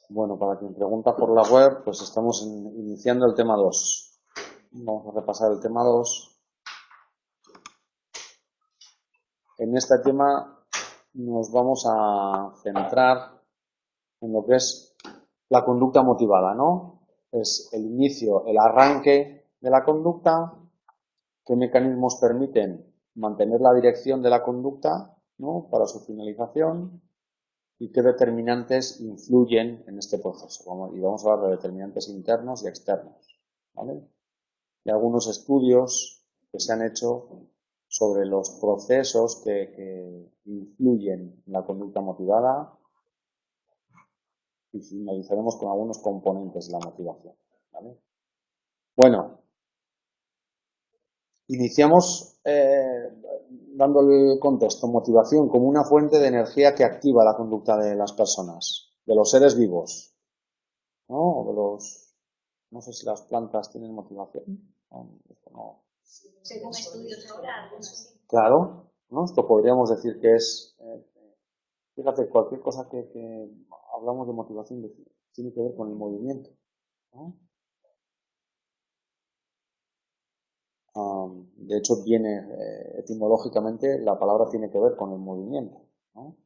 Bueno, para quien pregunta por la web, pues estamos iniciando el tema 2. Vamos a repasar el tema 2. En este tema nos vamos a centrar en lo que es la conducta motivada, ¿no? Es el inicio, el arranque de la conducta, qué mecanismos permiten mantener la dirección de la conducta, ¿no?, para su finalización, y qué determinantes influyen en este proceso. Vamos a hablar de determinantes internos y externos, ¿vale? Y algunos estudios que se han hecho sobre los procesos que influyen en la conducta motivada, y finalizaremos con algunos componentes de la motivación, ¿vale? Bueno, iniciamos dando el contexto: motivación como una fuente de energía que activa la conducta de las personas, de los seres vivos, ¿no? O de los, no sé si las plantas tienen motivación. Esto no. Según estudios ahora, algunos sí. Claro, ¿no? Esto podríamos decir que es, fíjate, cualquier cosa que hablamos de motivación tiene que ver con el movimiento, ¿no? De hecho, viene etimológicamente, la palabra tiene que ver con el movimiento, ¿no?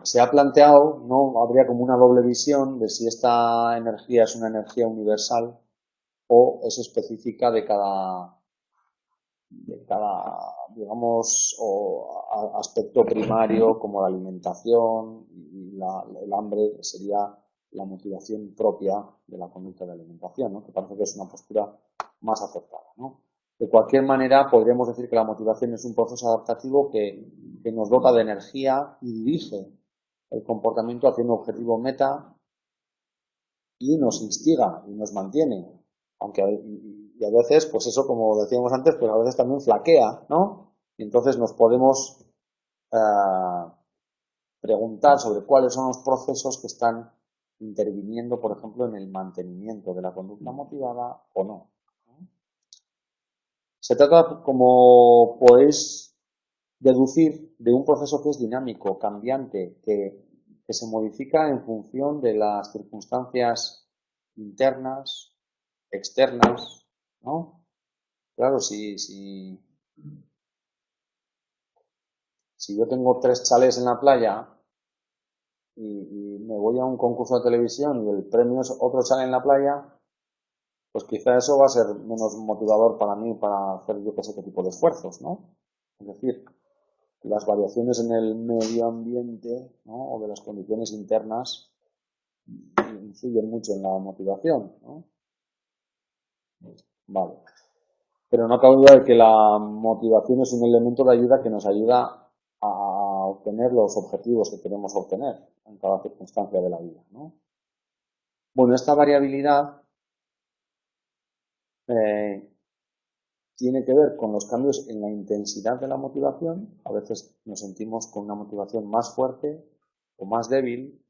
Se ha planteado, ¿no?, habría como una doble visión de si esta energía es una energía universal o es específica de cada, digamos, aspecto primario, como la alimentación y el hambre, que sería la motivación propia de la conducta de alimentación, ¿no?, que parece que es una postura más aceptada, ¿no? De cualquier manera, podríamos decir que la motivación es un proceso adaptativo que nos dota de energía y dirige el comportamiento hacia un objetivo meta y nos instiga y nos mantiene, aunque y a veces, pues eso, como decíamos antes, pues a veces también flaquea, ¿no? Y entonces nos podemos preguntar sobre cuáles son los procesos que están interviniendo, por ejemplo, en el mantenimiento de la conducta motivada o no. Se trata, como podéis deducir, de un proceso que es dinámico, cambiante, que se modifica en función de las circunstancias internas, externas, ¿no? Claro, si yo tengo 3 chalés en la playa y me voy a un concurso de televisión y el premio es otro chalet en la playa, pues quizá eso va a ser menos motivador para mí para hacer yo que sé qué tipo de esfuerzos, ¿no? Es decir, las variaciones en el medio ambiente, ¿no?, o de las condiciones internas influyen mucho en la motivación, ¿no? Vale. Pero no cabe duda de que la motivación es un elemento de ayuda que nos ayuda a obtener los objetivos que queremos obtener en cada circunstancia de la vida, ¿no? Bueno, esta variabilidad tiene que ver con los cambios en la intensidad de la motivación. A veces nos sentimos con una motivación más fuerte o más débil.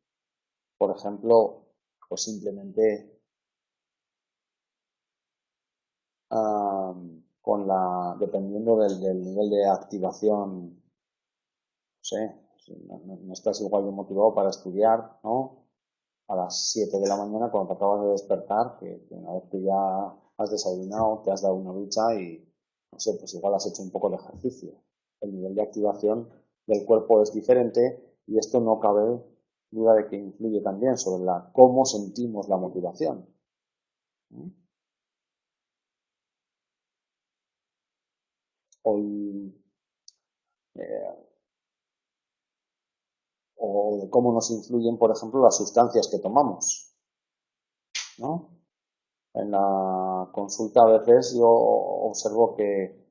Por ejemplo, pues simplemente dependiendo del nivel de activación, no sé, si no estás igual de motivado para estudiar, ¿no?, a las 7 de la mañana cuando te acabas de despertar, que una vez que ya has desayunado, te has dado una ducha y, no sé, pues igual has hecho un poco de ejercicio. El nivel de activación del cuerpo es diferente y esto no cabe duda de que influye también sobre cómo sentimos la motivación. Hoy, o de cómo nos influyen, por ejemplo, las sustancias que tomamos, ¿no? En la consulta a veces yo observo que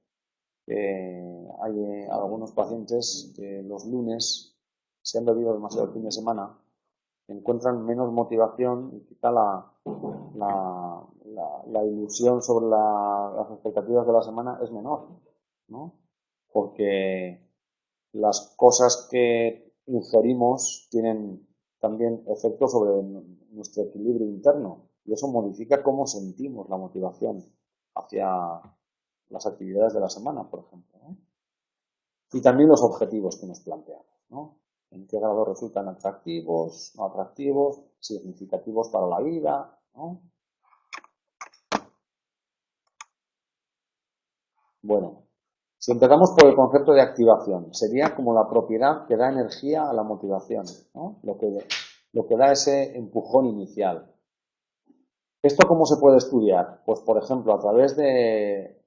hay algunos pacientes que los lunes, si han bebido demasiado el fin de semana, encuentran menos motivación y quizá la ilusión sobre las expectativas de la semana es menor, ¿no? Porque las cosas que ingerimos tienen también efecto sobre nuestro equilibrio interno y eso modifica cómo sentimos la motivación hacia las actividades de la semana, por ejemplo, ¿no? Y también los objetivos que nos planteamos, ¿no? en qué grado resultan atractivos, no atractivos, significativos para la vida, ¿no? Bueno, si empezamos por el concepto de activación, sería como la propiedad que da energía a la motivación, ¿no? Lo que da ese empujón inicial. ¿Esto cómo se puede estudiar? Pues, por ejemplo, a través de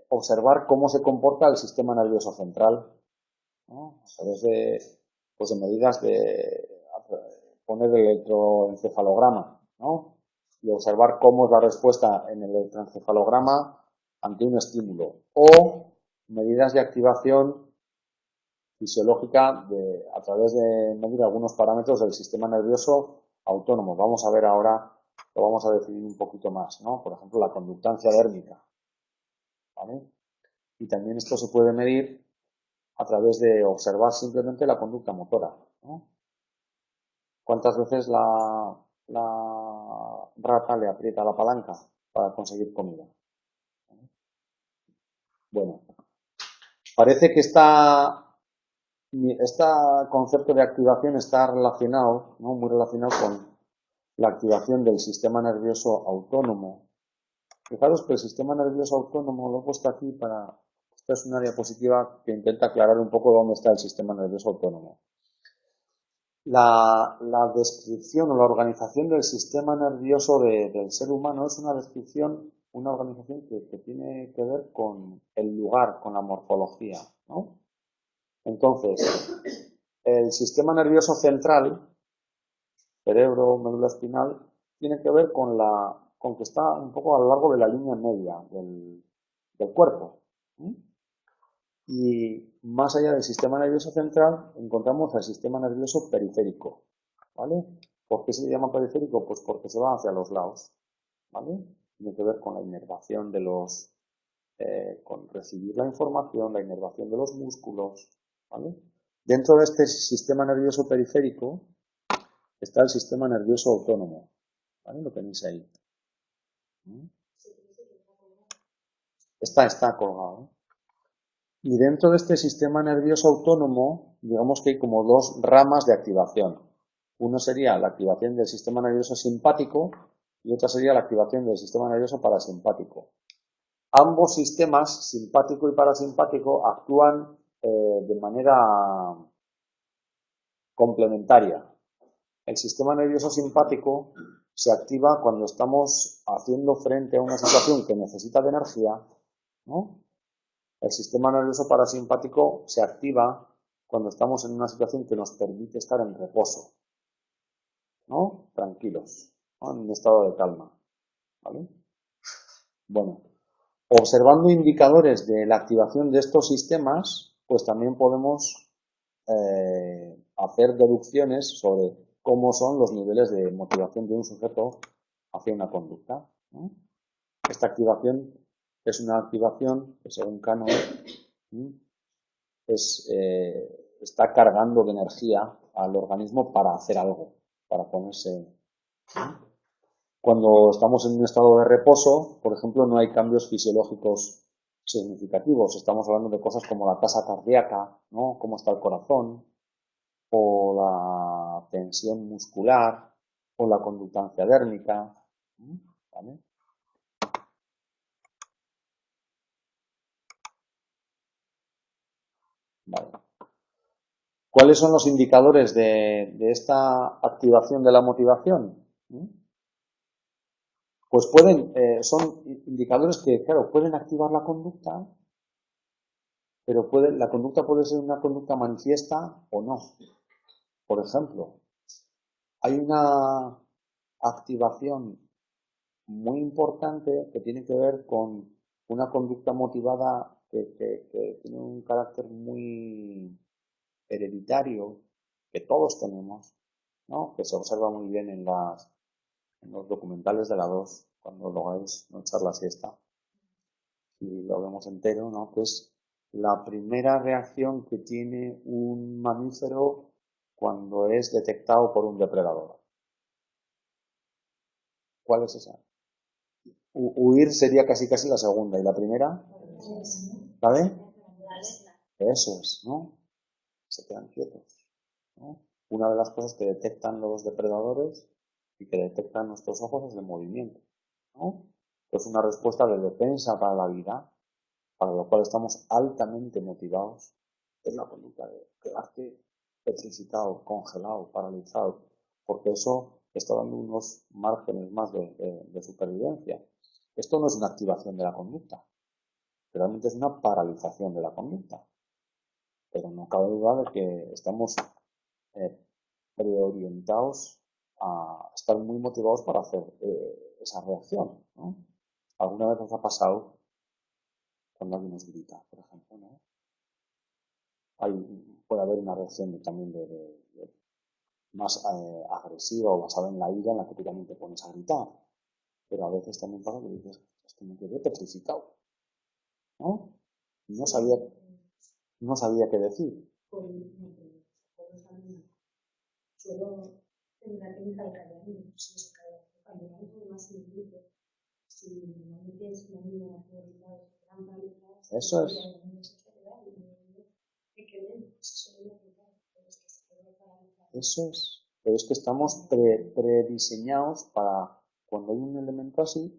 observar cómo se comporta el sistema nervioso central, ¿no? A través de medidas de poner el electroencefalograma, ¿no? Y observar cómo es la respuesta en el electroencefalograma ante un estímulo. O medidas de activación fisiológica a través de medir algunos parámetros del sistema nervioso autónomo. Vamos a ver ahora, lo vamos a definir un poquito más, ¿no? Por ejemplo, la conductancia dérmica, ¿vale? Y también esto se puede medir a través de observar simplemente la conducta motora, ¿no? ¿Cuántas veces la rata le aprieta la palanca para conseguir comida? Bueno, parece que este concepto de activación está relacionado, ¿no? Muy relacionado con la activación del sistema nervioso autónomo. Fijaros que el sistema nervioso autónomo lo he puesto aquí esta es una diapositiva que intenta aclarar un poco dónde está el sistema nervioso autónomo. La descripción o la organización del sistema nervioso del ser humano es una descripción, una organización que tiene que ver con el lugar, con la morfología, ¿no? Entonces, el sistema nervioso central, cerebro, médula espinal, tiene que ver con que está un poco a lo largo de la línea media del cuerpo. Y más allá del sistema nervioso central encontramos el sistema nervioso periférico, ¿vale? ¿Por qué se le llama periférico? Pues porque se va hacia los lados, ¿vale? Tiene que ver con la inervación con recibir la información, la inervación de los músculos, ¿vale? Dentro de este sistema nervioso periférico está el sistema nervioso autónomo, ¿vale? Lo tenéis ahí. Está colgado, ¿eh? Y dentro de este sistema nervioso autónomo, digamos que hay como dos ramas de activación. Uno sería la activación del sistema nervioso simpático y otra sería la activación del sistema nervioso parasimpático. Ambos sistemas, simpático y parasimpático, actúan de manera complementaria. El sistema nervioso simpático se activa cuando estamos haciendo frente a una situación que necesita de energía, ¿no? El sistema nervioso parasimpático se activa cuando estamos en una situación que nos permite estar en reposo, ¿no? Tranquilos, ¿no? En un estado de calma, ¿vale? Bueno, observando indicadores de la activación de estos sistemas, pues también podemos hacer deducciones sobre cómo son los niveles de motivación de un sujeto hacia una conducta, ¿no? Esta activación es una activación que, según Kahneman, está cargando de energía al organismo para hacer algo, para ponerse. Cuando estamos en un estado de reposo, por ejemplo, no hay cambios fisiológicos significativos. Estamos hablando de cosas como la tasa cardíaca, ¿no? Cómo está el corazón, o la tensión muscular, o la conductancia dérmica, ¿vale? Vale. ¿Cuáles son los indicadores de esta activación de la motivación? Pues son indicadores que, claro, pueden activar la conducta, pero la conducta puede ser una conducta manifiesta o no. Por ejemplo, hay una activación muy importante que tiene que ver con una conducta motivada que tiene un carácter muy hereditario, que todos tenemos, ¿no? Que se observa muy bien en los documentales de la 2, cuando lo hagáis, no echar la siesta, y lo vemos entero, ¿no? Que es la primera reacción que tiene un mamífero cuando es detectado por un depredador. ¿Cuál es esa? Huir sería casi la segunda. ¿Y la primera? ¿La de? Eso es, ¿no? se quedan quietos, ¿no? Una de las cosas que detectan los depredadores y que detectan nuestros ojos es el movimiento, ¿no? Es una respuesta de defensa para la vida, para lo cual estamos altamente motivados, es la conducta de quedarte petrificado, congelado, paralizado, porque eso está dando unos márgenes más de supervivencia. Esto no es una activación de la conducta, realmente es una paralización de la conducta, pero no cabe duda de que estamos preorientados a estar muy motivados para hacer esa reacción, ¿no? ¿Alguna vez os ha pasado cuando alguien nos grita, por ejemplo, ¿no? Puede haber una reacción también más agresiva o basada en la ira en la que tú también te pones a gritar, pero a veces también pasa que dices, es que me quedé petrificado, ¿no? No sabía qué decir. Suelo tener la técnica de callarme, si se calla, cuando algo más me grito, si normalmente es una niña naturalizada, gran paliza, eso es. Eso es. Pero es que estamos prediseñados para cuando hay un elemento así,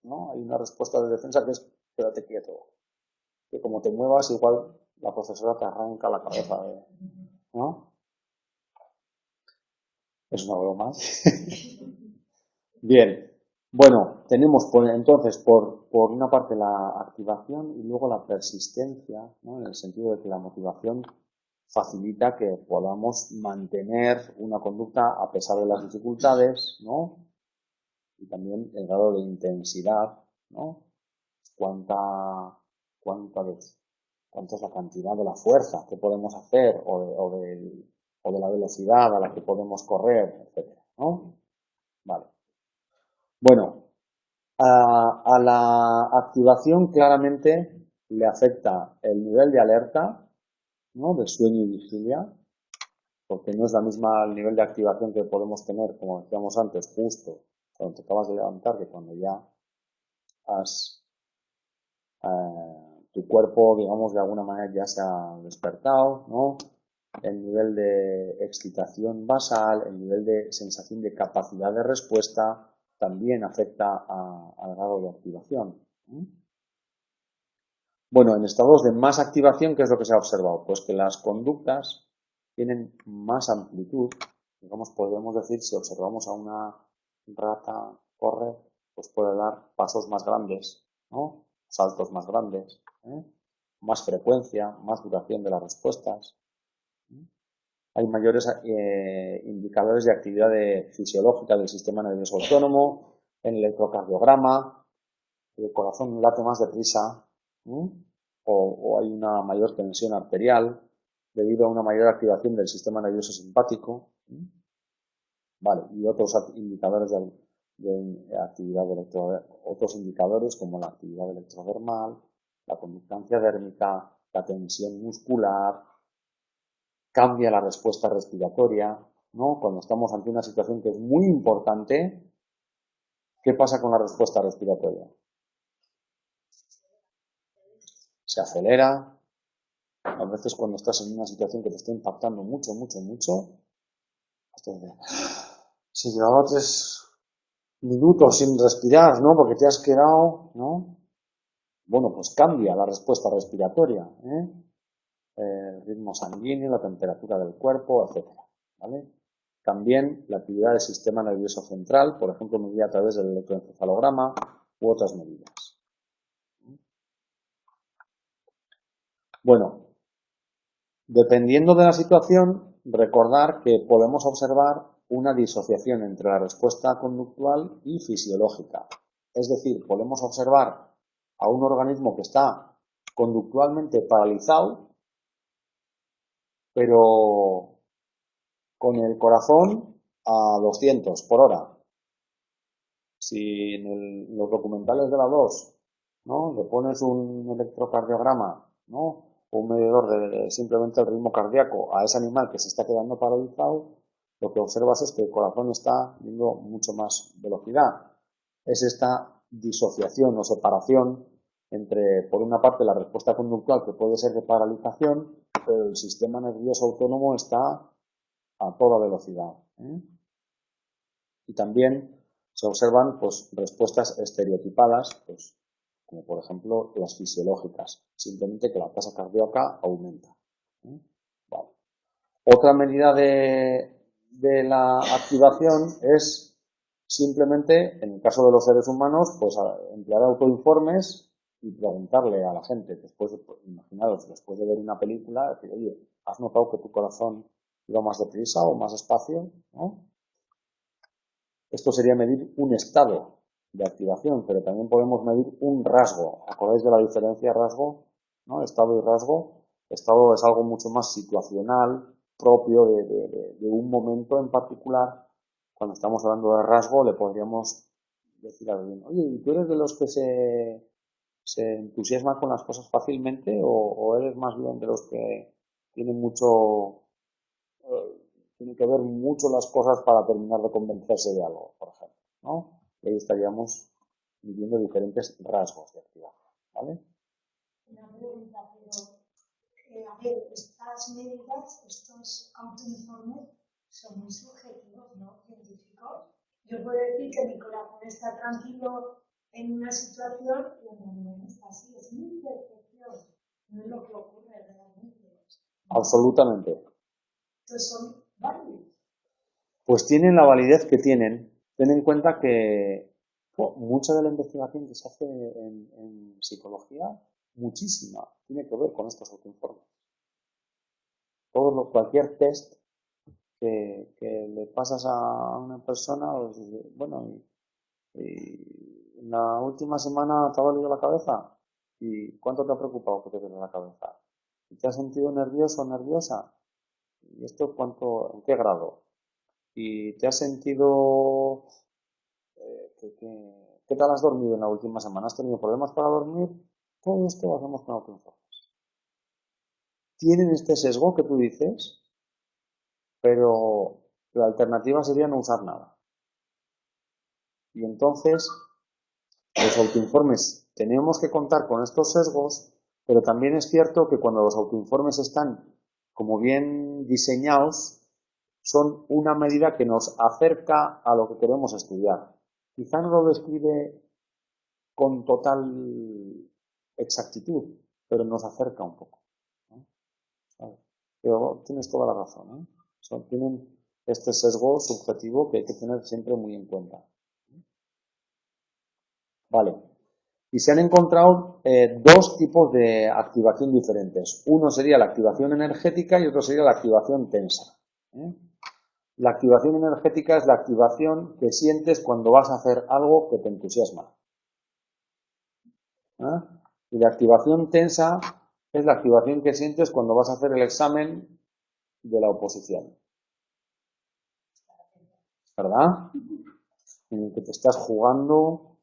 ¿no? Hay una respuesta de defensa que es quédate quieto. Que como te muevas, igual la profesora te arranca la cabeza, ¿no? Es una broma. Bien. Bueno, tenemos entonces por una parte la activación y luego la persistencia, ¿no? En el sentido de que la motivación facilita que podamos mantener una conducta a pesar de las dificultades, ¿no? Y también el grado de intensidad, ¿no? Cuánta es la cantidad de la fuerza que podemos hacer o de la velocidad a la que podemos correr, etcétera, ¿no? Vale. Bueno, a la activación claramente le afecta el nivel de alerta, ¿no? De sueño y vigilia, porque no es la misma el nivel de activación que podemos tener, como decíamos antes, justo cuando te acabas de levantar, que cuando ya has tu cuerpo, digamos, de alguna manera ya se ha despertado, ¿no? El nivel de excitación basal, el nivel de sensación de capacidad de respuesta también afecta al grado de activación. Bueno, en estados de más activación, ¿qué es lo que se ha observado? Pues que las conductas tienen más amplitud. Digamos, podríamos decir, si observamos a una rata correr, pues puede dar pasos más grandes, ¿no? Saltos más grandes, más frecuencia, más duración de las respuestas. Hay mayores indicadores de actividad fisiológica del sistema nervioso autónomo, en el electrocardiograma, el corazón late más deprisa, o hay una mayor tensión arterial debido a una mayor activación del sistema nervioso simpático. Vale, y otros indicadores de actividad otros indicadores como la actividad electrodermal, la conductancia dérmica, la tensión muscular, cambia la respuesta respiratoria, ¿no? Cuando estamos ante una situación que es muy importante, ¿qué pasa con la respuesta respiratoria? Se acelera. A veces cuando estás en una situación que te está impactando mucho, si llevaba 3 minutos sin respirar, ¿no? Porque te has quedado, ¿no? Bueno, pues cambia la respuesta respiratoria, el ritmo sanguíneo, la temperatura del cuerpo, etcétera, ¿vale? También la actividad del sistema nervioso central, por ejemplo, medida a través del electroencefalograma u otras medidas. Bueno, dependiendo de la situación, recordar que podemos observar una disociación entre la respuesta conductual y fisiológica. Es decir, podemos observar a un organismo que está conductualmente paralizado, pero con el corazón a 200 por hora. Si en los documentales de la 2, ¿no? Le pones un electrocardiograma, ¿no? O un medidor de simplemente el ritmo cardíaco a ese animal que se está quedando paralizado, lo que observas es que el corazón está dando mucho más velocidad. Es esta disociación o separación entre, por una parte, la respuesta conductual, que puede ser de paralización, pero el sistema nervioso autónomo está a toda velocidad. Y también se observan pues, respuestas estereotipadas, pues, como por ejemplo las fisiológicas, simplemente que la tasa cardíaca aumenta. Vale. Otra medida de la activación es simplemente, en el caso de los seres humanos, pues emplear autoinformes y preguntarle a la gente, después, pues, imaginaros, después de ver una película, decir, oye, ¿has notado que tu corazón iba más deprisa o más despacio? ¿No? Esto sería medir un estado de activación, pero también podemos medir un rasgo. ¿Acordáis de la diferencia rasgo? ¿No? Estado y rasgo. Estado es algo mucho más situacional, propio de un momento en particular. Cuando estamos hablando de rasgo, le podríamos decir a alguien, oye, ¿y tú eres de los que se entusiasma con las cosas fácilmente o eres más bien de los que tienen mucho... tiene que ver mucho las cosas para terminar de convencerse de algo, por ejemplo, ¿no? Y ahí estaríamos viviendo diferentes rasgos de activación, ¿vale? Una pregunta, pero a ver, estas medidas, estos autoinformes son muy subjetivos, ¿no? Científicos. Yo puedo decir que mi corazón está tranquilo en una situación y en realidad no está así. Es mi percepción, no es lo que ocurre realmente. Absolutamente. Entonces son válidos. Pues tienen la validez que tienen. Ten en cuenta que mucha de la investigación que se hace en psicología, muchísima, tiene que ver con estos autoinformes. Cualquier test que le pasas a una persona, pues, bueno, y en la última semana te ha dolido la cabeza. ¿Y cuánto te ha preocupado que te duele la cabeza? ¿Y te has sentido nervioso o nerviosa? ¿Y esto cuánto, en qué grado? ¿Y te has sentido... ¿qué tal has dormido en la última semana? ¿Has tenido problemas para dormir? Todo esto lo hacemos con autoinformes. Tienen este sesgo que tú dices, pero la alternativa sería no usar nada. Y entonces, los autoinformes tenemos que contar con estos sesgos, pero también es cierto que cuando los autoinformes están como bien diseñados, son una medida que nos acerca a lo que queremos estudiar. Quizá no lo describe con total exactitud, pero nos acerca un poco, ¿no? Pero tienes toda la razón, tienen este sesgo subjetivo que hay que tener siempre muy en cuenta. Vale. Y se han encontrado dos tipos de activación diferentes. Uno sería la activación energética y otro sería la activación tensa. La activación energética es la activación que sientes cuando vas a hacer algo que te entusiasma. Y la activación tensa es la activación que sientes cuando vas a hacer el examen de la oposición. ¿Verdad? En el que te estás jugando,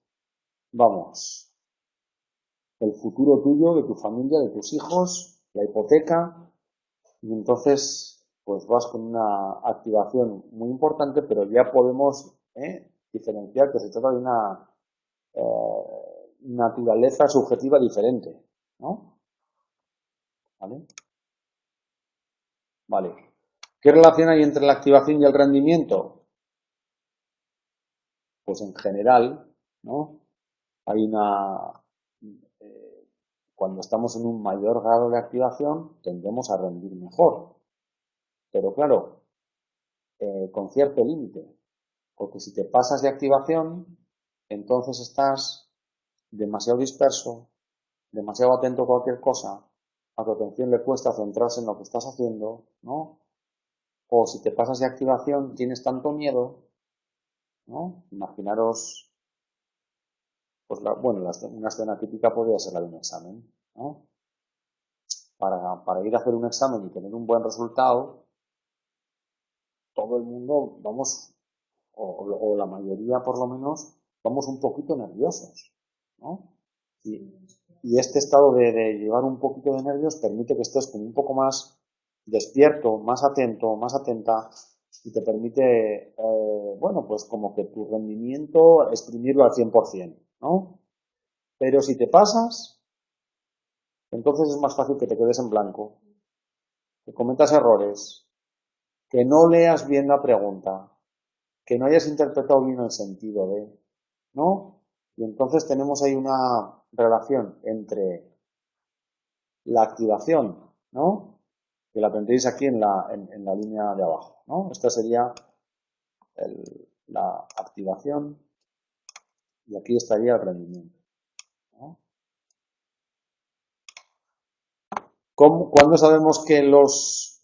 vamos, el futuro tuyo, de tu familia, de tus hijos, la hipoteca, y entonces pues vas con una activación muy importante, pero ya podemos diferenciar que se trata de una naturaleza subjetiva diferente, ¿no? ¿Vale? Vale. ¿Qué relación hay entre la activación y el rendimiento? Pues en general, ¿no? Hay cuando estamos en un mayor grado de activación, tendemos a rendir mejor. Pero claro, con cierto límite. Porque si te pasas de activación, entonces estás demasiado disperso, demasiado atento a cualquier cosa, a tu atención le cuesta centrarse en lo que estás haciendo, ¿no? O si te pasas de activación, tienes tanto miedo, ¿no? Imaginaros, pues una escena típica podría ser la de un examen, ¿no? Para ir a hacer un examen y tener un buen resultado, todo el mundo, vamos, o la mayoría por lo menos, vamos un poquito nerviosos, ¿no? Y este estado de llevar un poquito de nervios permite que estés como un poco más despierto, más atento, más atenta y te permite, bueno, pues como que tu rendimiento exprimirlo al 100%, ¿no? Pero si te pasas, Entonces es más fácil que te quedes en blanco, que cometas errores, que no leas bien la pregunta, que no hayas interpretado bien el sentido de, ¿no? Y entonces tenemos ahí una relación entre la activación, ¿no? Que la tendréis aquí en la línea de abajo, ¿no? Esta sería la activación y aquí estaría el rendimiento, ¿no? ¿Cuándo sabemos que los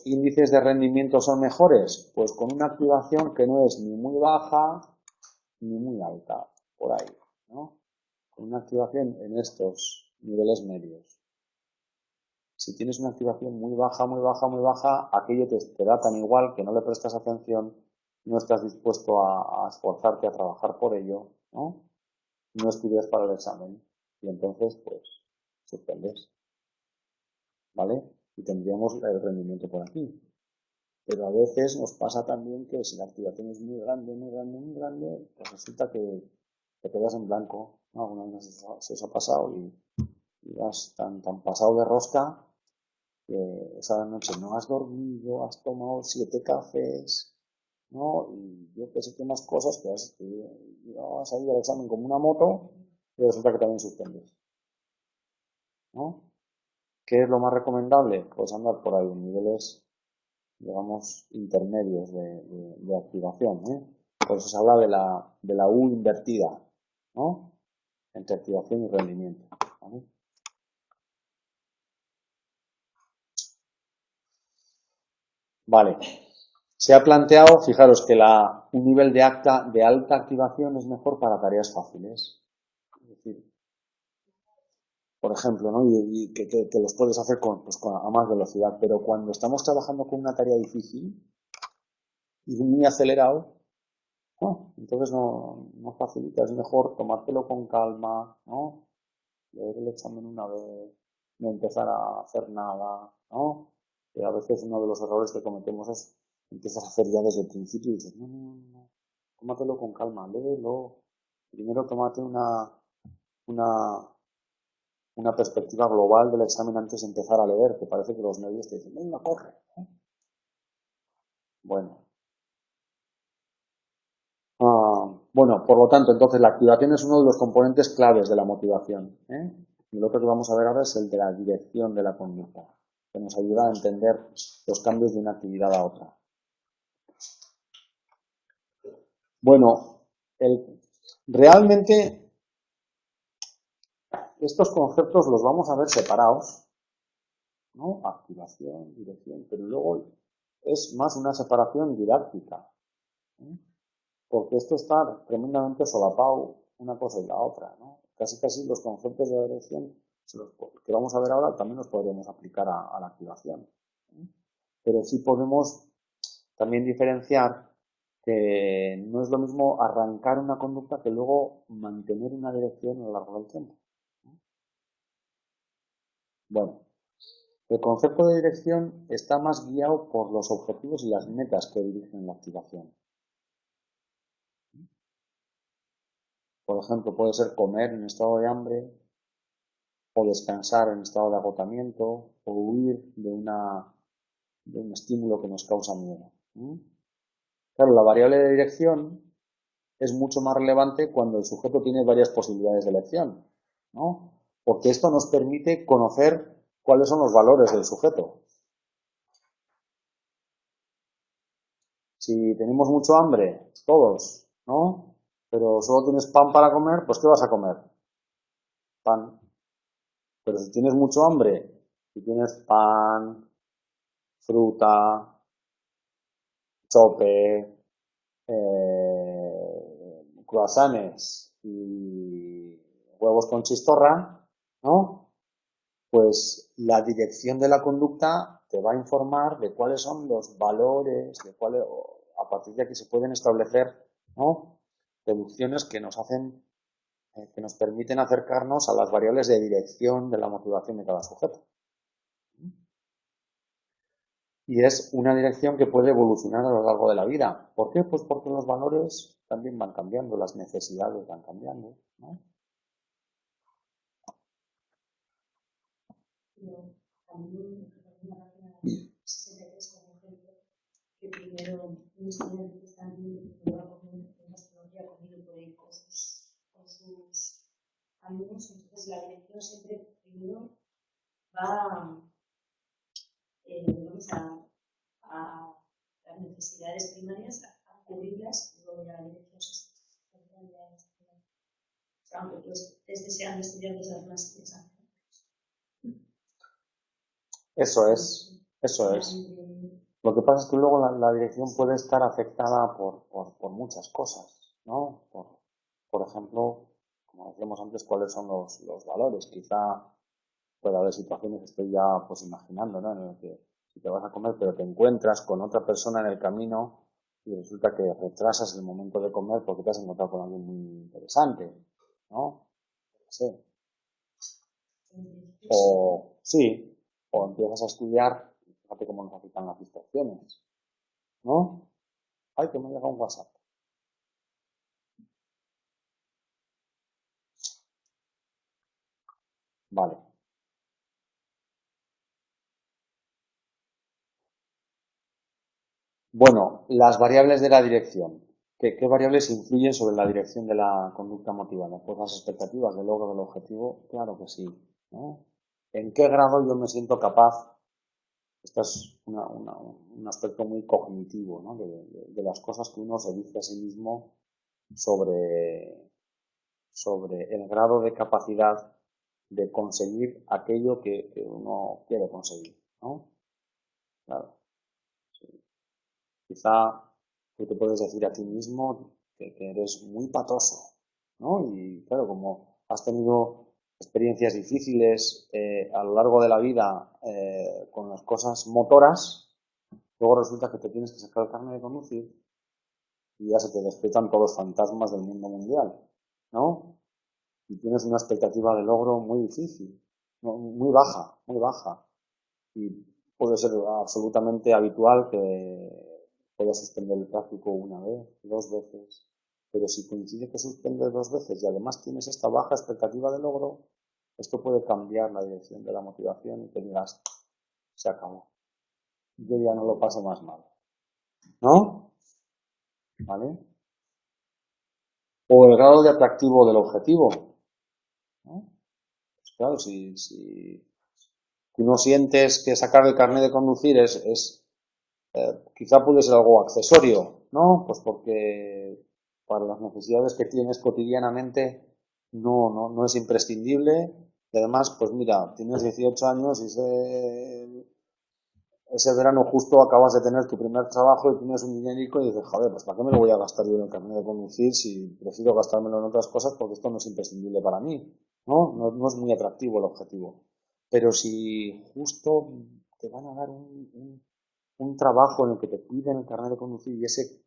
índices de rendimiento son mejores? Pues con una activación que no es ni muy baja ni muy alta, por ahí, ¿no? Con una activación en estos niveles medios. Si tienes una activación muy baja, muy baja, muy baja, aquello te da tan igual que no le prestas atención, no estás dispuesto a esforzarte a trabajar por ello, ¿no? No estudias para el examen y entonces, pues, suspendes, ¿vale? Y tendríamos el rendimiento por aquí. Pero a veces nos pasa también que si la activación es muy grande, muy grande, muy grande, pues resulta que te quedas en blanco, ¿no? Algunas veces se os ha pasado y vas tan pasado de rosca que esa noche no has dormido, has tomado 7 cafés, ¿no? Y yo que sé qué más cosas que vas a ir al examen como una moto y resulta que también suspendes, ¿no? ¿Qué es lo más recomendable? Pues andar por ahí en niveles, digamos, intermedios de activación, ¿eh? Por eso se habla de la U invertida, ¿no? Entre activación y rendimiento, ¿vale? Vale. Se ha planteado, fijaros, que un nivel de alta activación es mejor para tareas fáciles. Es decir, por ejemplo, ¿no? Y que los puedes hacer a más velocidad. Pero cuando estamos trabajando con una tarea difícil y muy acelerado, ¿no? Entonces no facilita. Es mejor tomártelo con calma, ¿no? Leer el examen una vez, no empezar a hacer nada, ¿no? Que a veces uno de los errores que cometemos es empiezas a hacer ya desde el principio y dices, no, tómatelo con calma, léelo. Primero tómate una, una perspectiva global del examen antes de empezar a leer, que parece que los medios te dicen, venga, corre, ¿eh? Bueno. Bueno, por lo tanto, entonces la activación es uno de los componentes claves de la motivación, ¿eh? Y lo otro que vamos a ver ahora es el de la dirección de la conducta, que nos ayuda a entender los cambios de una actividad a otra. Bueno, realmente estos conceptos los vamos a ver separados, ¿no? Activación, dirección, pero luego es más una separación didáctica, ¿eh? Porque esto está tremendamente solapado una cosa y la otra, ¿no? Casi los conceptos de la dirección que vamos a ver ahora también los podremos aplicar a la activación, ¿eh? Pero sí podemos también diferenciar que no es lo mismo arrancar una conducta que luego mantener una dirección a lo largo del tiempo, ¿no? Bueno, el concepto de dirección está más guiado por los objetivos y las metas que dirigen la activación. Por ejemplo, puede ser comer en estado de hambre, o descansar en estado de agotamiento, o huir de un estímulo que nos causa miedo. Claro, la variable de dirección es mucho más relevante cuando el sujeto tiene varias posibilidades de elección, ¿no? Porque esto nos permite conocer cuáles son los valores del sujeto. Si tenemos mucho hambre, todos, ¿no? Pero solo tienes pan para comer, pues ¿qué vas a comer? Pan. Pero si tienes mucho hambre, si tienes pan, fruta, chope, croissants y huevos con chistorra, ¿no? Pues la dirección de la conducta te va a informar de cuáles son los valores, a partir de aquí se pueden establecer, ¿no? Deducciones que nos hacen, que nos permiten acercarnos a las variables de dirección de la motivación de cada sujeto. Y es una dirección que puede evolucionar a lo largo de la vida. ¿Por qué? Pues porque los valores también van cambiando, las necesidades van cambiando, ¿no? ejemplo, también en la página 63 como ejemplo, que primero un estudiante que está en astrología conmigo puede ir con sus alumnos, entonces la dirección siempre primero va digamos, a las necesidades primarias, a cubrirlas, y luego ya la dirección se centra en las primarias. O sea, aunque tú estés deseando estudiar desde las más Eso es, eso es. Lo que pasa es que luego la dirección puede estar afectada por muchas cosas, ¿no? Por ejemplo, como decíamos antes, cuáles son los valores. Quizá puede haber situaciones que estoy ya pues imaginando, ¿no? En las que si te vas a comer pero te encuentras con otra persona en el camino y resulta que retrasas el momento de comer porque te has encontrado con alguien muy interesante, ¿no? No sé. O sí, o empiezas a estudiar, fíjate cómo nos afectan las distracciones, ¿no? Ay, que me llega un WhatsApp. Vale. Bueno, las variables de la dirección. ¿Qué variables influyen sobre la dirección de la conducta motivada? Pues las expectativas de logro del objetivo, claro que sí, ¿no? ¿En qué grado yo me siento capaz? Este es un aspecto muy cognitivo, ¿no? De las cosas que uno se dice a sí mismo sobre el grado de capacidad de conseguir aquello que uno quiere conseguir, ¿no? Claro. Sí. Quizá tú te puedes decir a ti mismo que eres muy patoso, ¿no? Y claro, como has tenido experiencias difíciles a lo largo de la vida con las cosas motoras, luego resulta que te tienes que sacar el carnet de conducir y ya se te despiertan todos los fantasmas del mundo mundial, ¿no? Y tienes una expectativa de logro muy difícil, ¿no? Muy baja. Y puede ser absolutamente habitual que puedas suspender el tráfico una vez, dos veces, pero si coincide que suspendes dos veces y además tienes esta baja expectativa de logro, esto puede cambiar la dirección de la motivación y que digas, se acabó, yo ya no lo paso más mal, ¿no? ¿Vale? O el grado de atractivo del objetivo, ¿no? Pues claro, si tú no sientes que sacar el carnet de conducir quizá puede ser algo accesorio, ¿no? Pues porque para las necesidades que tienes cotidianamente no es imprescindible. Y además, pues mira, tienes 18 años y ese verano justo acabas de tener tu primer trabajo y tienes un dinerico y dices, joder, pues ¿para qué me lo voy a gastar yo en el carnet de conducir si prefiero gastármelo en otras cosas porque esto no es imprescindible para mí, ¿no? No es muy atractivo el objetivo. Pero si justo te van a dar un trabajo en el que te piden el carnet de conducir y ese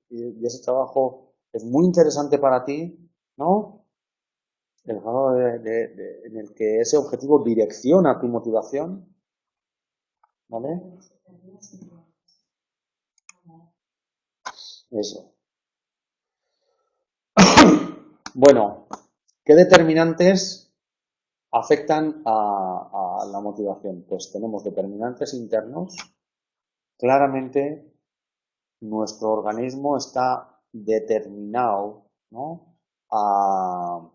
trabajo es muy interesante para ti, ¿no? El grado en el que ese objetivo direcciona tu motivación, ¿vale? Eso. Bueno, ¿qué determinantes afectan a la motivación? Pues tenemos determinantes internos. Claramente, nuestro organismo está determinado, ¿no?, a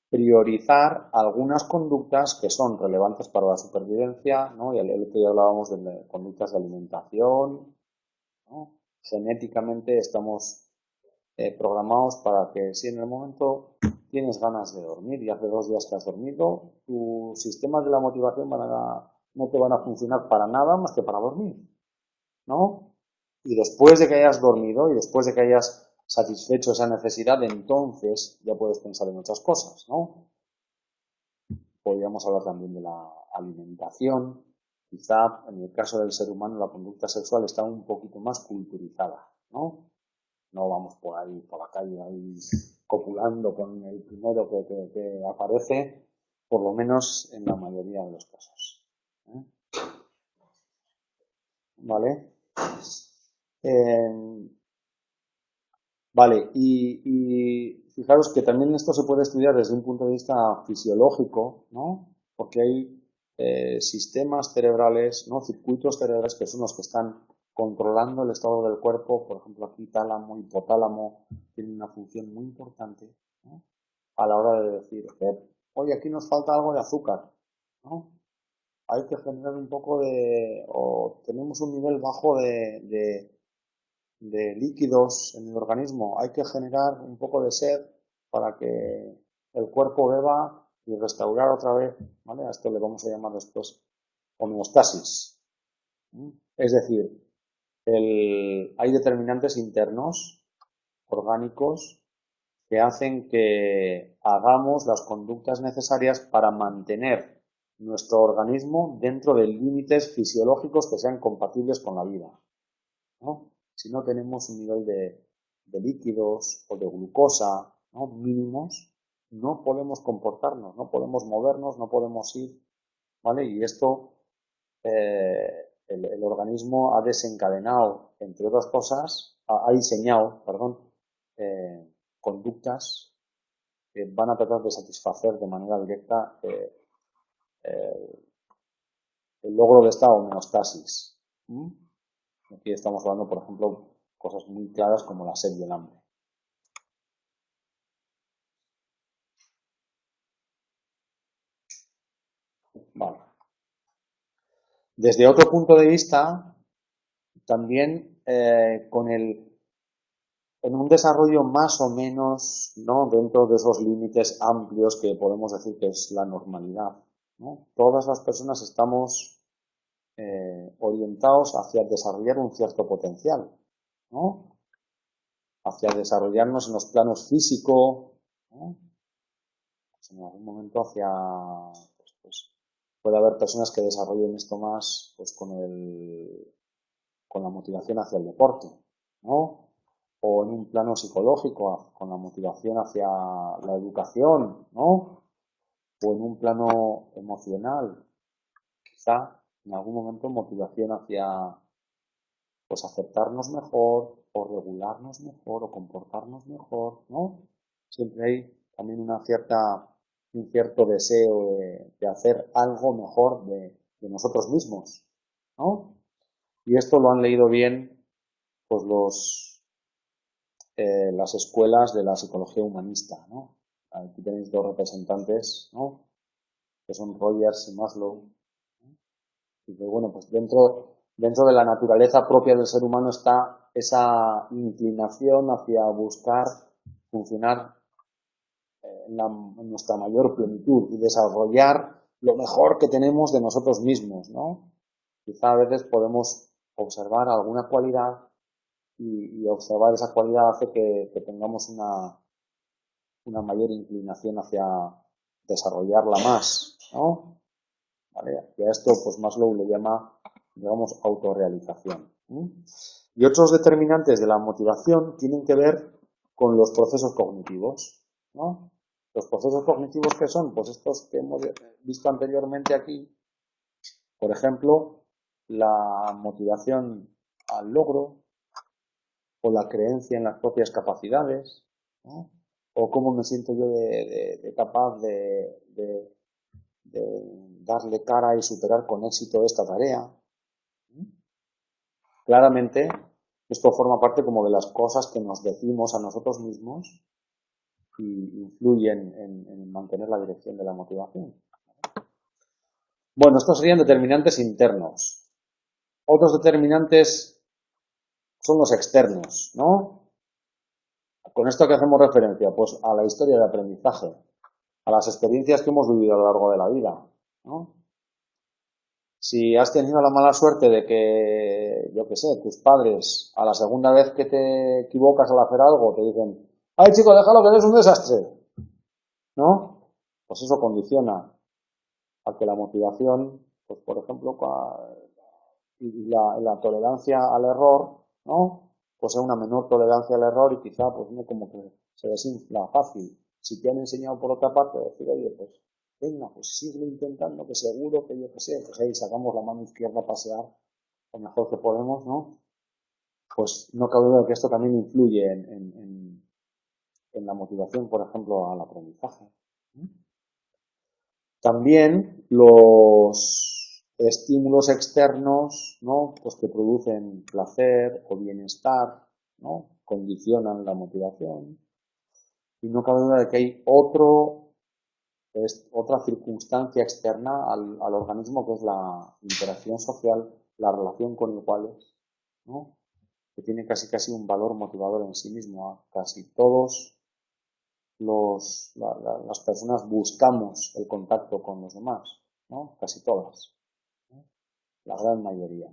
priorizar algunas conductas que son relevantes para la supervivencia, ¿no? Y el otro día hablábamos de conductas de alimentación, ¿no? Genéticamente estamos programados para que si en el momento tienes ganas de dormir y hace 2 días que has dormido, tus sistemas de la motivación no te van a funcionar para nada más que para dormir, ¿no? Y después de que hayas dormido y después de que hayas satisfecho esa necesidad, entonces ya puedes pensar en otras cosas, ¿no? Podríamos hablar también de la alimentación. Quizá en el caso del ser humano la conducta sexual está un poquito más culturizada, ¿no? No vamos por ahí, por la calle, ahí copulando con el primero que aparece, por lo menos en la mayoría de los casos, ¿eh? ¿Vale? Vale, y fijaros que también esto se puede estudiar desde un punto de vista fisiológico, ¿no? Porque hay sistemas cerebrales, ¿no? Circuitos cerebrales que son los que están controlando el estado del cuerpo. Por ejemplo, aquí tálamo, hipotálamo tienen una función muy importante, ¿no? A la hora de decir, oye, aquí nos falta algo de azúcar, ¿no? Hay que generar un poco o tenemos un nivel bajo de líquidos en el organismo, hay que generar un poco de sed para que el cuerpo beba y restaurar otra vez, ¿vale? A esto le vamos a llamar después homeostasis. Es decir, hay determinantes internos, orgánicos, que hacen que hagamos las conductas necesarias para mantener nuestro organismo dentro de límites fisiológicos que sean compatibles con la vida, ¿no? Si no tenemos un nivel de líquidos o de glucosa, ¿no? Mínimos, no podemos comportarnos, no podemos movernos, no podemos ir, ¿vale? Y esto, el organismo ha desencadenado, entre otras cosas, ha diseñado, perdón, conductas que van a tratar de satisfacer de manera directa el logro de esta homeostasis. Aquí estamos hablando, por ejemplo, cosas muy claras como la sed y el hambre. Vale. Desde otro punto de vista, también en un desarrollo más o menos, ¿no? Dentro de esos límites amplios que podemos decir que es la normalidad, ¿no? Todas las personas estamos orientados hacia desarrollar un cierto potencial, ¿no? Hacia desarrollarnos en los planos físico, ¿no? Pues en algún momento pues, puede haber personas que desarrollen esto más pues con la motivación hacia el deporte, ¿no? O en un plano psicológico, con la motivación hacia la educación, ¿no? O en un plano emocional, quizá en algún momento motivación hacia pues aceptarnos mejor, o regularnos mejor, o comportarnos mejor, ¿no? Siempre hay también un cierto deseo de hacer algo mejor de nosotros mismos, ¿no? Y esto lo han leído bien pues las escuelas de la psicología humanista, ¿no? Aquí tenéis dos representantes, ¿no? Que son Rogers y Maslow. Y que, bueno, pues dentro de la naturaleza propia del ser humano está esa inclinación hacia buscar funcionar en nuestra mayor plenitud y desarrollar lo mejor que tenemos de nosotros mismos, ¿no? Quizá a veces podemos observar alguna cualidad y observar esa cualidad hace que tengamos una mayor inclinación hacia desarrollarla más, ¿no? ¿Vale? Y a esto pues Maslow le llama, digamos, autorrealización. Y otros determinantes de la motivación tienen que ver con los procesos cognitivos, ¿no? Los procesos cognitivos, ¿qué son? Pues estos que hemos visto anteriormente aquí, por ejemplo, la motivación al logro, o la creencia en las propias capacidades, ¿no? O cómo me siento yo de capaz de darle cara y superar con éxito esta tarea. Claramente, esto forma parte como de las cosas que nos decimos a nosotros mismos y influyen en mantener la dirección de la motivación. Bueno, estos serían determinantes internos. Otros determinantes son los externos, ¿no? ¿Con esto a qué hacemos referencia? Pues a la historia de aprendizaje, a las experiencias que hemos vivido a lo largo de la vida, ¿no? Si has tenido la mala suerte de que, yo qué sé, tus padres, a la segunda vez que te equivocas al hacer algo, te dicen, ¡ay, chico, déjalo que eres un desastre! ¿No? Pues eso condiciona a que la motivación, pues por ejemplo, y la tolerancia al error, ¿no? Pues sea una menor tolerancia al error y quizá, pues no, como que se desinfla fácil. Si te han enseñado por otra parte, decir, oye, pues venga, pues sigue intentando, que seguro que yo que sé, pues ahí sacamos la mano izquierda a pasear lo mejor que podemos, ¿no? Pues no cabe duda que esto también influye en la motivación, por ejemplo, al aprendizaje. También los estímulos externos, ¿no? Pues que producen placer o bienestar, ¿no? Condicionan la motivación. Y no cabe duda de que hay otra circunstancia externa al organismo, que es la interacción social, la relación con iguales, ¿no? Que tiene casi un valor motivador en sí mismo. Casi todos las personas buscamos el contacto con los demás, ¿no? Casi todas, ¿no? La gran mayoría.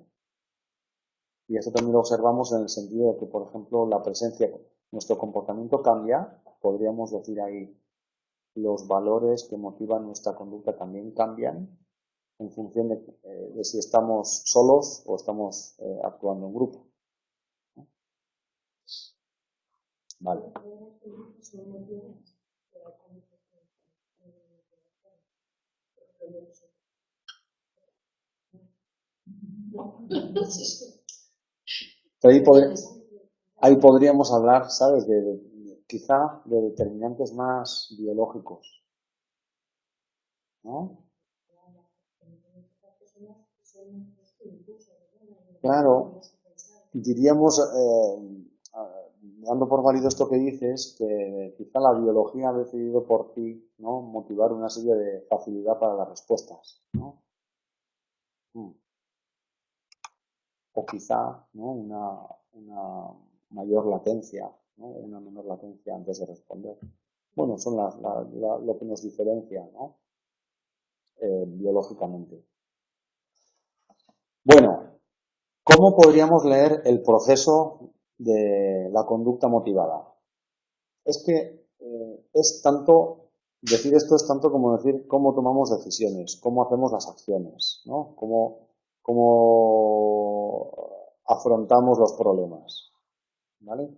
Y esto también lo observamos en el sentido de que, por ejemplo, la presencia, nuestro comportamiento cambia, podríamos decir ahí, los valores que motivan nuestra conducta también cambian en función de si estamos solos o estamos actuando en grupo, ¿no? Vale. Ahí podríamos hablar, ¿sabes? Quizá de determinantes más biológicos, ¿no? Claro, diríamos, dando por válido esto que dices, que quizá la biología ha decidido por ti, ¿no? Motivar una serie de facilidad para las respuestas, ¿no? O quizá, ¿no? una mayor latencia, ¿no? Una menor latencia antes de responder. Bueno, son lo que nos diferencia, ¿no? Biológicamente. Bueno, ¿cómo podríamos leer el proceso de la conducta motivada? Es que decir esto es tanto como decir cómo tomamos decisiones, cómo hacemos las acciones, ¿no? Cómo afrontamos los problemas, ¿vale?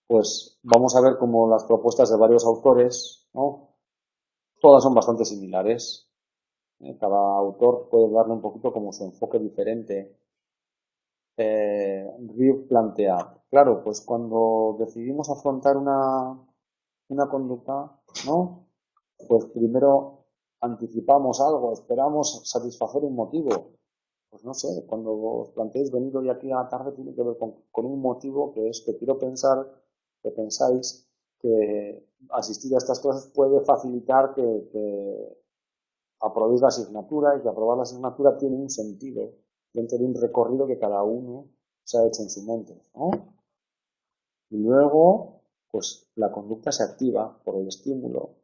Pues vamos a ver cómo las propuestas de varios autores, ¿no? Todas son bastante similares. Cada autor puede darle un poquito como su enfoque diferente. Reeve plantea, claro, pues cuando decidimos afrontar una conducta, ¿no? Pues primero anticipamos algo, esperamos satisfacer un motivo. Pues no sé, cuando os planteéis venir hoy aquí a la tarde tiene que ver con un motivo, que es que quiero pensar, que pensáis que asistir a estas cosas puede facilitar que aprobéis la asignatura, y que aprobar la asignatura tiene un sentido dentro de un recorrido que cada uno se ha hecho en su mente, ¿no? Y luego, pues la conducta se activa por el estímulo,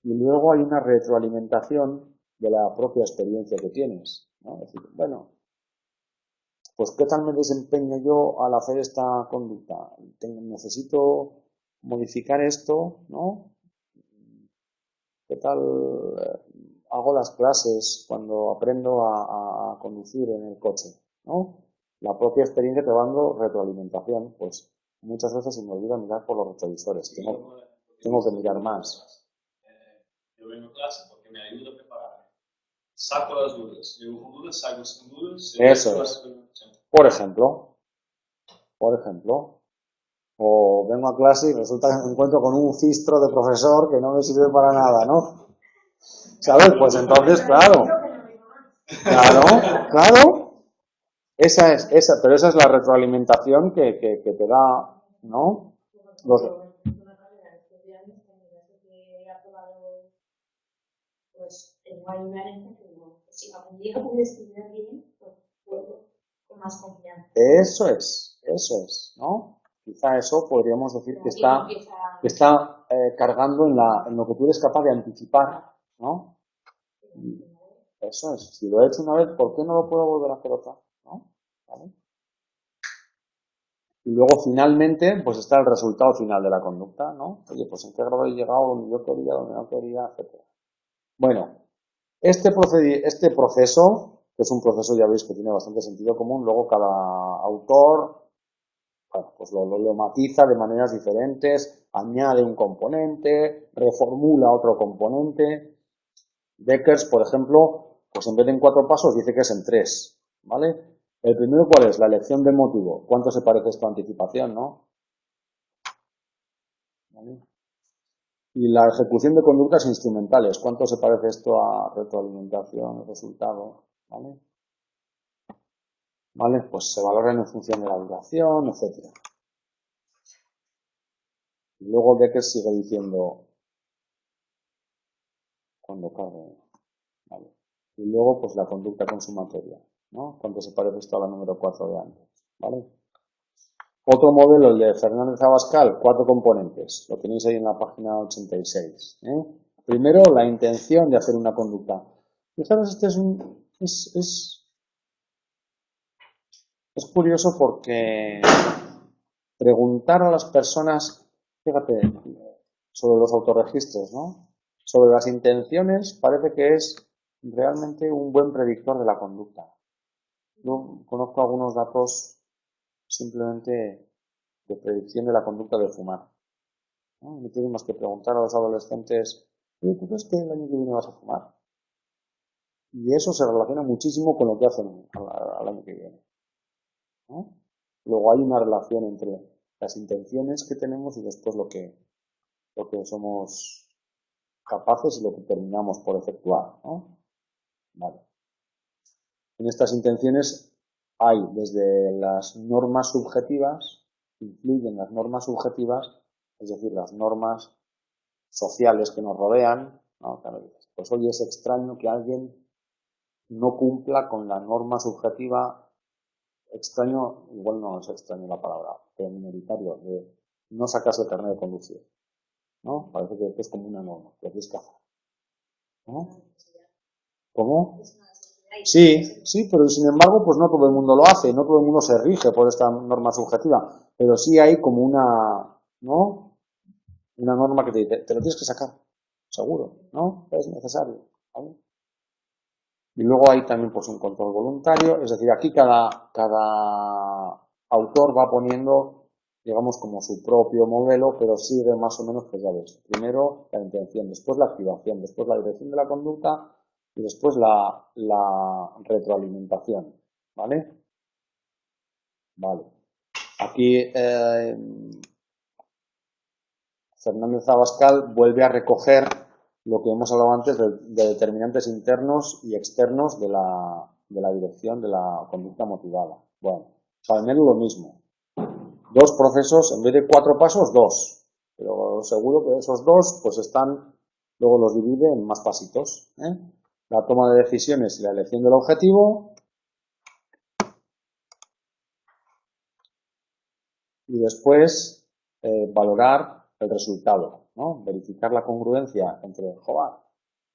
y luego hay una retroalimentación de la propia experiencia que tienes, ¿no? Es decir, bueno, pues ¿qué tal me desempeño yo al hacer esta conducta? Necesito modificar esto, ¿no? ¿Qué tal hago las clases cuando aprendo a conducir en el coche, ¿no? La propia experiencia te va dando retroalimentación, pues muchas veces se me olvida mirar por los retrovisores, tengo que mirar más. Yo vengo a clase porque me ayuda a preparar. Saco las dudas, llego con dudas, saco sin dudas. Eso es. Por ejemplo, o vengo a clase y resulta que me encuentro con un cistro de profesor que no me sirve para nada, ¿no? ¿Sabes? Pues entonces, claro, pero esa es la retroalimentación que te da, ¿no? Pues tengo ahí una herencia que digo, si algún día puedo estudiar bien, pues puedo con más confianza. Eso es, ¿no? Quizá eso podríamos decir que está cargando en lo que tú eres capaz de anticipar, ¿no? Eso es, si lo he hecho una vez, ¿por qué no lo puedo volver a hacer otra? ¿No? ¿Vale? Y luego finalmente, pues está el resultado final de la conducta, ¿no? Oye, pues en qué grado he llegado, donde yo quería, donde no quería, etc. Bueno, este proceso, que es un proceso, ya veis que tiene bastante sentido común, luego cada autor, bueno, pues lo matiza de maneras diferentes, añade un componente, reformula otro componente. Deckers, por ejemplo, pues en vez de en 4 pasos dice que es en 3, ¿vale? El primero, ¿cuál es? La elección de motivo. ¿Cuánto se parece esto a anticipación, no? ¿Vale? Y la ejecución de conductas instrumentales. ¿Cuánto se parece esto a retroalimentación, resultado? ¿Vale? ¿Vale? Pues se valoran en función de la duración, etcétera. Y luego Becker sigue diciendo cuando cargue. ¿Vale? Y luego, pues la conducta consumatoria, ¿no? ¿Cuánto se parece esto a la número 4 de antes? ¿Vale? Otro modelo, el de Fernández Abascal, 4 componentes. Lo tenéis ahí en la página 86. Primero, la intención de hacer una conducta. Fijaros, este es curioso porque preguntar a las personas, fíjate, sobre los autorregistros, ¿no? Sobre las intenciones, parece que es realmente un buen predictor de la conducta. Yo conozco algunos datos simplemente de predicción de la conducta de fumar, ¿no? No tenemos que preguntar a los adolescentes, ¿tú crees que el año que viene vas a fumar? Y eso se relaciona muchísimo con lo que hacen al año que viene, ¿no? Luego hay una relación entre las intenciones que tenemos y después lo que somos capaces y lo que terminamos por efectuar, ¿no? Vale. En estas intenciones hay desde las normas subjetivas, influyen las normas subjetivas, es decir, las normas sociales que nos rodean, ¿no? Claro, pues hoy es extraño que alguien no cumpla con la norma subjetiva, extraño, igual no es extraño la palabra, pero minoritario, de no sacarse el carnet de conducir, ¿no? Parece que es como una norma, que tienes que hacer, ¿no? ¿Cómo? Sí, sí, pero sin embargo, pues no todo el mundo lo hace, no todo el mundo se rige por esta norma subjetiva, pero sí hay como una, ¿no? Una norma que te dice, te lo tienes que sacar, seguro, ¿no? Es necesario, ¿vale? Y luego hay también pues un control voluntario, es decir, aquí cada autor va poniendo, digamos, como su propio modelo, pero sigue más o menos, pues ya ves, primero la intención, después la activación, después la dirección de la conducta y después la retroalimentación, ¿vale? Vale. Aquí Fernández Abascal vuelve a recoger lo que hemos hablado antes de determinantes internos y externos de la dirección de la conducta motivada. Bueno, al menos lo mismo. 2 procesos, en vez de 4 pasos, 2. Pero seguro que esos 2, pues están, luego los divide en más pasitos, ¿eh? La toma de decisiones y la elección del objetivo. Y después valorar el resultado, ¿no? Verificar la congruencia entre, joder,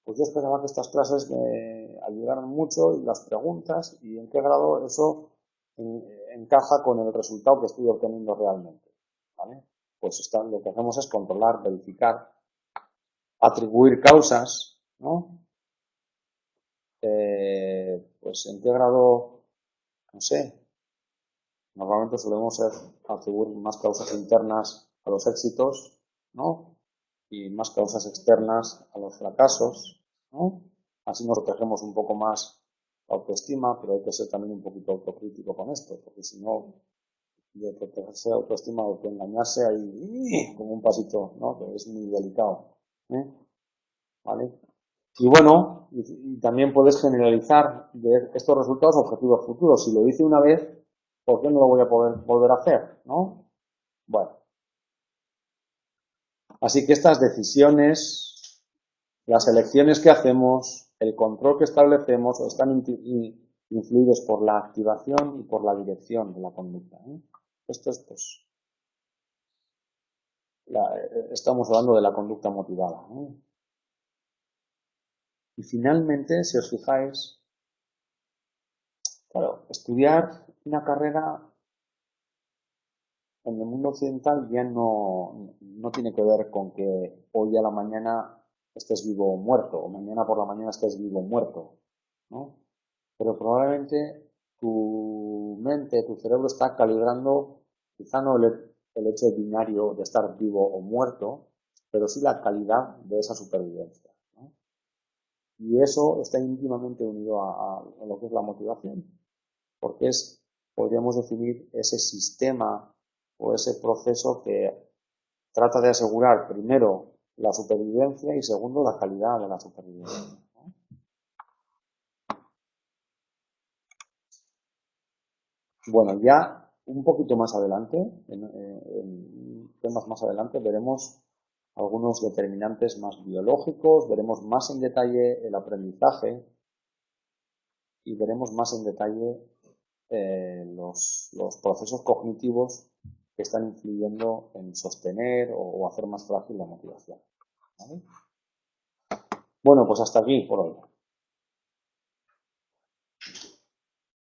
pues yo esperaba que estas clases me ayudaran mucho y las preguntas y en qué grado eso encaja con el resultado que estoy obteniendo realmente, ¿vale? Pues lo que hacemos es controlar, verificar, atribuir causas, ¿no? Pues en qué grado, no sé, normalmente solemos atribuir más causas internas a los éxitos, ¿no? Y más causas externas a los fracasos, ¿no? Así nos protegemos un poco más la autoestima, pero hay que ser también un poquito autocrítico con esto, porque si no, de protegerse la autoestima o de engañarse ahí como un pasito, ¿no? Que es muy delicado, ¿eh? ¿Vale? Y bueno, y también puedes generalizar de estos resultados a objetivos futuros. Si lo hice una vez, ¿por qué no lo voy a poder volver a hacer? ¿No? Bueno, así que estas decisiones, las elecciones que hacemos, el control que establecemos, están influidos por la activación y por la dirección de la conducta, ¿eh? Esto es, pues, estamos hablando de la conducta motivada, ¿eh? Y finalmente, si os fijáis, claro, estudiar una carrera en el mundo occidental ya no tiene que ver con que hoy a la mañana estés vivo o muerto, o mañana por la mañana estés vivo o muerto, ¿no? Pero probablemente tu mente, tu cerebro está calibrando, quizá no el hecho binario de estar vivo o muerto, pero sí la calidad de esa supervivencia, ¿no? Y eso está íntimamente unido a lo que es la motivación, porque podríamos definir ese sistema o ese proceso que trata de asegurar primero la supervivencia y segundo, la calidad de la supervivencia, ¿no? Bueno, ya un poquito más adelante, en temas más adelante, veremos algunos determinantes más biológicos, veremos más en detalle el aprendizaje y veremos más en detalle los procesos cognitivos que están influyendo en sostener o hacer más frágil la motivación, ¿vale? Bueno, pues hasta aquí por hoy.